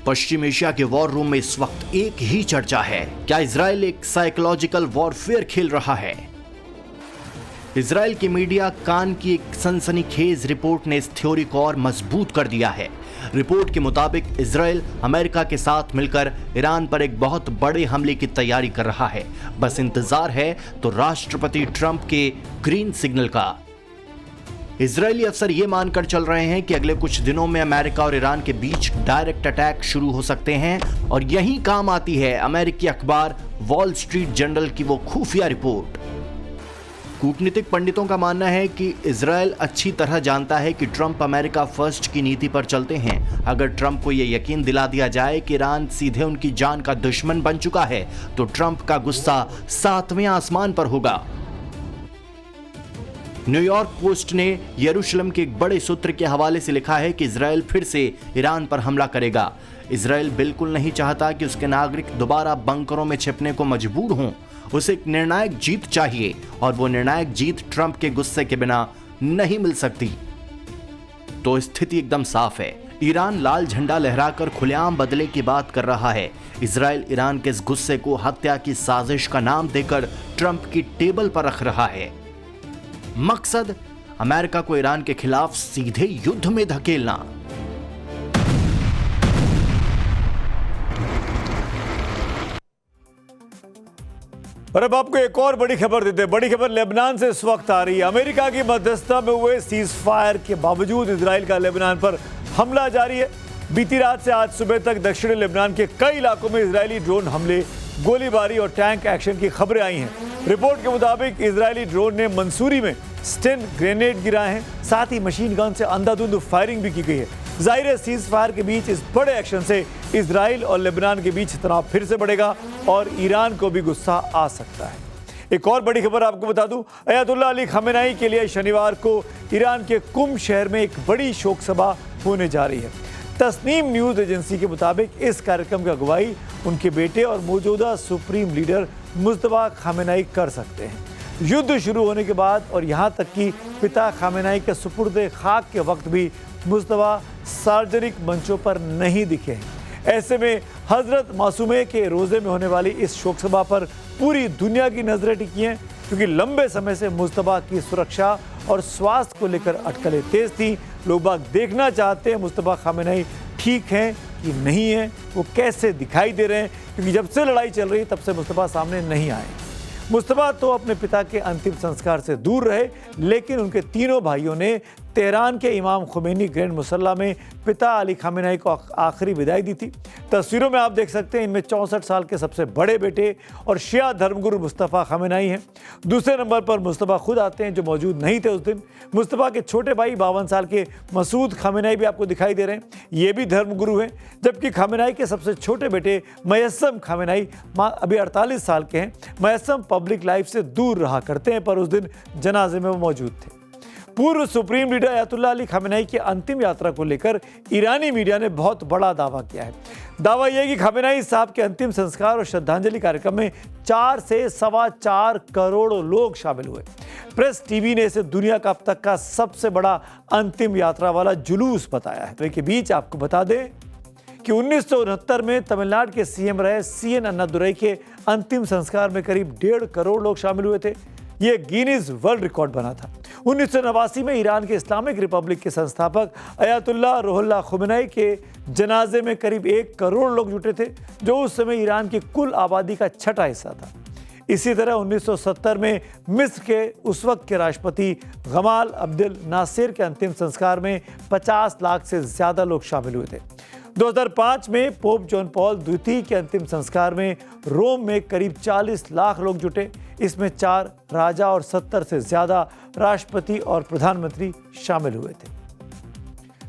पश्चिम एशिया के वॉर रूम में इस वक्त एक ही चर्चा है, क्या इजराइल एक साइकोलॉजिकल वॉरफेयर खेल रहा है? इजराइल की मीडिया कान की एक सनसनीखेज रिपोर्ट ने इस थ्योरी को और मजबूत कर दिया है। रिपोर्ट के मुताबिक इजराइल अमेरिका के साथ मिलकर ईरान पर एक बहुत बड़े हमले की तैयारी कर रहा है। बस इंतजार है तो राष्ट्रपति ट्रंप के ग्रीन सिग्नल का। इजरायली अफसर ये मानकर चल रहे हैं कि अगले कुछ दिनों में अमेरिका और ईरान के बीच डायरेक्ट अटैक शुरू हो सकते हैं, और यही काम आती है अमेरिकी अखबार वॉल स्ट्रीट जर्नल की वो खुफिया रिपोर्ट। कूटनीतिक पंडितों का मानना है कि इजराइल अच्छी तरह जानता है कि ट्रंप अमेरिका फर्स्ट की नीति पर चलते हैं। अगर ट्रंप को यह यकीन दिला दिया जाए कि ईरान सीधे उनकी जान का दुश्मन बन चुका है, तो ट्रंप का गुस्सा 7वें आसमान पर होगा। न्यूयॉर्क पोस्ट ने यरूशलेम के एक बड़े सूत्र के हवाले से लिखा है कि इजराइल फिर से ईरान पर हमला करेगा। इजराइल बिल्कुल नहीं चाहता कि उसके नागरिक दोबारा बंकरों में छिपने को मजबूर हों। उसे एक निर्णायक जीत चाहिए, और वो निर्णायक जीत ट्रंप के गुस्से के बिना नहीं मिल सकती। तो स्थिति एकदम साफ है, ईरान लाल झंडा लहराकर खुलेआम बदले की बात कर रहा है। इजराइल ईरान के इस गुस्से को हत्या की साजिश का नाम देकर ट्रंप की टेबल पर रख रहा है। मकसद अमेरिका को ईरान के खिलाफ सीधे युद्ध में धकेलना। और अब आपको एक और बड़ी खबर देते हैं। बड़ी खबर लेबनान से इस वक्त आ रही है। अमेरिका की मध्यस्थता में हुए सीज फायर के बावजूद इजराइल का लेबनान पर हमला जारी है। बीती रात से आज सुबह तक दक्षिणी लेबनान के कई इलाकों में इजरायली ड्रोन हमले, गोलीबारी और टैंक एक्शन की खबरें आई हैं। रिपोर्ट के मुताबिक इजरायली ड्रोन ने मंसूरी में स्टेन ग्रेनेड गिराए हैं, साथ ही मशीन गन से अंधाधुंध फायरिंग भी की गई है। जाहिर है सीज फायर के बीच इस बड़े एक्शन से इजराइल और लेबनान के बीच तनाव फिर से बढ़ेगा और ईरान को भी गुस्सा आ सकता है। एक और बड़ी खबर आपको बता दूं, अयातुल्लाह अली खमेनाई के लिए शनिवार को ईरान के कुम शहर में एक बड़ी शोक सभा होने जा रही है। तस्नीम न्यूज एजेंसी के मुताबिक इस कार्यक्रम की अगुवाई उनके बेटे और मौजूदा सुप्रीम लीडर मुस्तफा खामेनाई कर सकते हैं। युद्ध शुरू होने के बाद और यहाँ तक कि पिता खामेनाई के सुपुर्द खाक के वक्त भी मुस्तफा सार्वजनिक मंचों पर नहीं दिखे हैं। ऐसे में हजरत मासूमे के रोज़े में होने वाली इस शोक सभा पर पूरी दुनिया की नजरें टिकी हैं, क्योंकि लंबे समय से मुस्तफा की सुरक्षा और स्वास्थ्य को लेकर अटकलें तेज थी। लोग बाग देखना चाहते हैं मुस्तफा खामेनाई ठीक हैं कि नहीं है, वो कैसे दिखाई दे रहे हैं, क्योंकि जब से लड़ाई चल रही तब से मुस्तफा सामने नहीं आए। मुस्तफा तो अपने पिता के अंतिम संस्कार से दूर रहे, लेकिन उनके तीनों भाइयों ने तेहरान के इमाम खुमैनी ग्रैंड मुसल्ला में पिता अली खामेनाई को आखिरी विदाई दी थी। तस्वीरों में आप देख सकते हैं, इनमें 64 साल के सबसे बड़े बेटे और शिया धर्मगुरु मुस्तफ़ा खामेनाई हैं। दूसरे नंबर पर मुस्तफ़ा खुद आते हैं, जो मौजूद नहीं थे उस दिन। मुस्तफ़ा के छोटे भाई 52 साल के मसूद खामेनाई भी आपको दिखाई दे रहे हैं, ये भी धर्मगुरु हैं। जबकि खामेनाई के सबसे छोटे बेटे मयस्सम खामेनाई अभी 48 साल के हैं। मयस्सम पब्लिक लाइफ से दूर रहा करते हैं, पर उस दिन जनाजे में वो मौजूद थे। पूर्व सुप्रीम लीडर अयातुल्लाह अली खमेनाई की अंतिम यात्रा को लेकर ईरानी मीडिया ने बहुत बड़ा दावा किया है। दावा यह है कि खमेनाई साहब के अंतिम संस्कार और श्रद्धांजलि कार्यक्रम में 4 से 4.25 करोड़ लोग शामिल हुए। प्रेस टीवी ने इसे दुनिया का अब तक का सबसे बड़ा अंतिम यात्रा वाला जुलूस बताया है। तो के बीच आपको बता दें कि 1969 में तमिलनाडु के सीएम रहे CN अन्नादुरई के अंतिम संस्कार में करीब 1.5 करोड़ लोग शामिल हुए थे। ये गिनीज वर्ल्ड रिकॉर्ड बना था। 1989 में ईरान के इस्लामिक रिपब्लिक के संस्थापक अयातुल्लाह रूहुल्लाह खुमैनी के जनाजे में करीब 1 करोड़ लोग जुटे थे, जो उस समय ईरान की कुल आबादी का 6ठा हिस्सा था। इसी तरह 1970 में मिस्र के उस वक्त के राष्ट्रपति गमाल अब्देल नासिर के अंतिम संस्कार में 50 लाख से ज़्यादा लोग शामिल हुए थे। 2005 में पोप जॉन पॉल द्वितीय के अंतिम संस्कार में रोम में करीब 40 लाख लोग जुटे। इसमें 4 राजा और 70 से ज़्यादा राष्ट्रपति और प्रधानमंत्री शामिल हुए थे।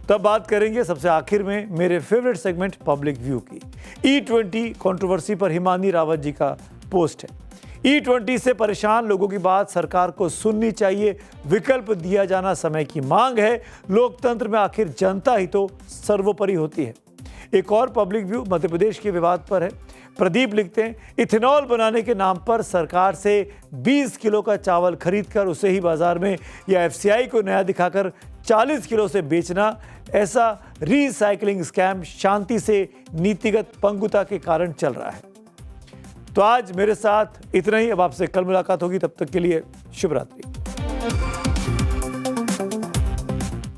तब बात करेंगे सबसे आखिर में मेरे फेवरेट सेगमेंट पब्लिक व्यू की। E20 कंट्रोवर्सी पर हिमानी रावत जी का पोस्ट है। E20 से परेशान लोगों की बात सरकार को सुननी चाहिए, विकल्प दिया जाना समय की मांग है, लोकतंत्र में आखिर जनता ही तो सर्वोपरि होती है। एक और पब्लिक व्यू मध्य प्रदेश के विवाद पर है। प्रदीप लिखते हैं, इथेनॉल बनाने के नाम पर सरकार से 20 किलो का चावल खरीदकर उसे ही बाजार में या FCI को नया दिखाकर 40 किलो से बेचना, ऐसा रीसाइक्लिंग स्कैम शांति से नीतिगत पंगुता के कारण चल रहा है। तो आज मेरे साथ इतना ही। अब आपसे कल मुलाकात होगी, तब तक के लिए शुभ रात्रि।